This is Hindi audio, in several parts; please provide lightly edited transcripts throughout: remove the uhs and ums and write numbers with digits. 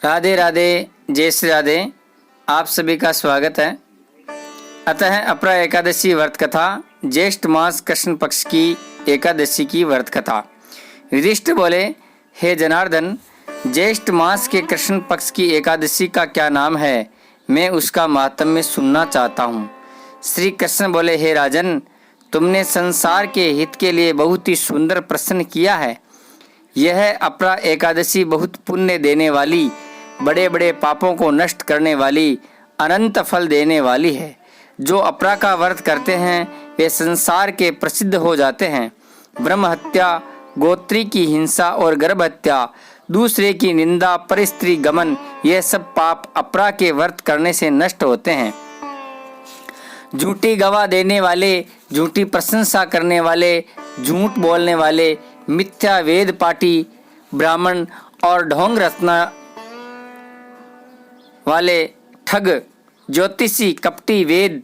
राधे राधे, जय श्री राधे। आप सभी का स्वागत है। अतः अपरा एकादशी व्रत कथा, ज्येष्ठ मास कृष्ण पक्ष की एकादशी की व्रत कथा। युधिष्ठिर बोले, हे जनार्दन, ज्येष्ठ मास के कृष्ण पक्ष की एकादशी का क्या नाम है? मैं उसका माहात्म्य सुनना चाहता हूँ। श्री कृष्ण बोले, हे राजन, तुमने संसार के हित के लिए बहुत ही सुंदर प्रश्न किया है। यह अपरा एकादशी बहुत पुण्य देने वाली, बड़े बड़े पापों को नष्ट करने वाली, अनंत फल देने वाली है। जो अपरा का व्रत करते हैं वे संसार के प्रसिद्ध हो जाते हैं। ब्रह्म हत्या, गोत्री की हिंसा और गर्भ हत्या, दूसरे की निंदा, परस्त्री गमन, ये सब पाप अपरा के व्रत करने से नष्ट होते हैं। झूठी गवाह देने वाले, झूठी प्रशंसा करने वाले, झूठ बोलने वाले, मिथ्या वेद पाठी ब्राह्मण और ढोंग रचना वाले, ठग, ज्योतिषी, कपटी, वेद,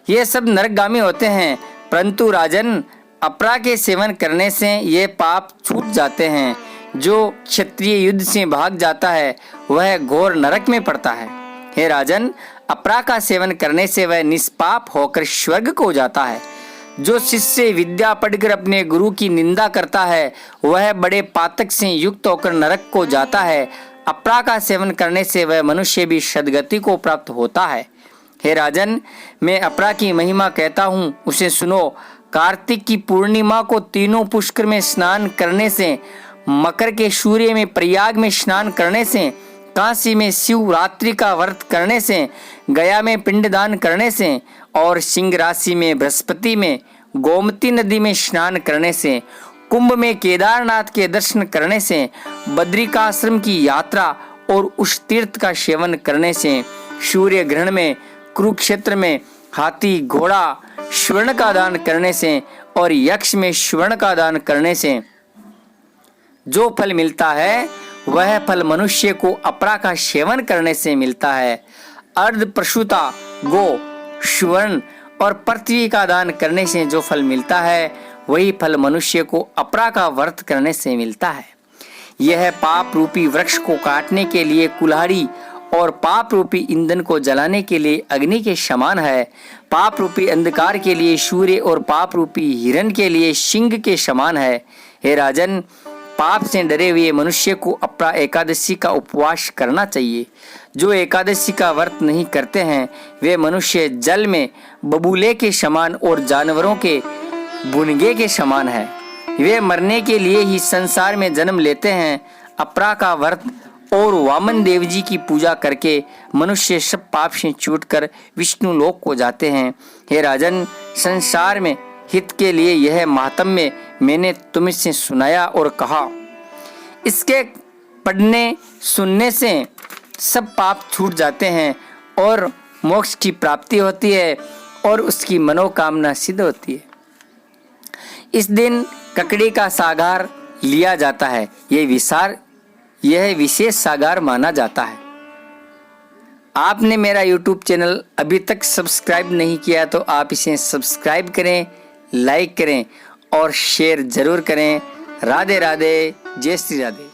ये सब नरकगामी होते हैं। परंतु राजन, अपरा के सेवन करने से ये पाप छूट जाते हैं। जो क्षत्रिय युद्ध से भाग जाता है वह घोर नरक में पड़ता है। हे राजन, अपरा का सेवन करने से वह निष्पाप होकर स्वर्ग को जाता है। जो शिष्य विद्या पढ़कर अपने गुरु की निंदा करता है वह बड़े पातक से युक्त होकर नरक को जाता है। अपरा का सेवन करने से वह मनुष्य भी सद्गति को प्राप्त होता है। हे राजन, मैं अपरा की महिमा कहता हूँ, उसे सुनो। कार्तिक की पूर्णिमा को तीनों पुष्कर में स्नान करने से, मकर के सूर्य में प्रयाग में स्नान करने से, काशी में शिवरात्रि का व्रत करने से, गया में पिंडदान करने से और सिंह राशि में बृहस्पति में, गोमती नदी में स्नान करने से, कुंभ में केदारनाथ के दर्शन करने से, बद्रिकाश्रम की यात्रा और उस तीर्थ का सेवन करने से, सूर्य ग्रहण में, कुरुक्षेत्र में हाथी घोड़ा स्वर्ण का दान करने से और यक्ष में स्वर्ण का दान करने से जो फल मिलता है वह फल मनुष्य को अपरा का सेवन करने से मिलता है। अर्ध प्रसूता गो, स्वर्ण और पृथ्वी का दान करने से जो फल मिलता है वही फल मनुष्य को अपरा का व्रत करने से मिलता है। यह पाप रूपी वृक्ष को काटने के लिए कुल्हाड़ी और पाप रूपी ईंधन को जलाने के लिए अग्नि के समान है। पाप रूपी अंधकार के लिए सूर्य और पाप रूपी हिरण के लिए सिंह के समान है। हे राजन, पाप से डरे हुए मनुष्य को अपरा एकादशी का उपवास करना चाहिए। जो एकादशी का व्रत नहीं करते हैं वे मनुष्य जल में बबूले के समान और जानवरों के बुनगे के समान है। वे मरने के लिए ही संसार में जन्म लेते हैं। अपरा का व्रत और वामन देव जी की पूजा करके मनुष्य सब पाप से छूटकर विष्णु लोक को जाते हैं। हे राजन, संसार में हित के लिए यह माहात्म्य मैंने तुमसे सुनाया और कहा। इसके पढ़ने सुनने से सब पाप छूट जाते हैं और मोक्ष की प्राप्ति होती है और उसकी मनोकामना सिद्ध होती है। इस दिन ककड़ी का सागार लिया जाता है। यह विशेष सागार माना जाता है। आपने मेरा YouTube चैनल अभी तक सब्सक्राइब नहीं किया तो आप इसे सब्सक्राइब करें, लाइक करें और शेयर जरूर करें। राधे राधे, जय श्री राधे।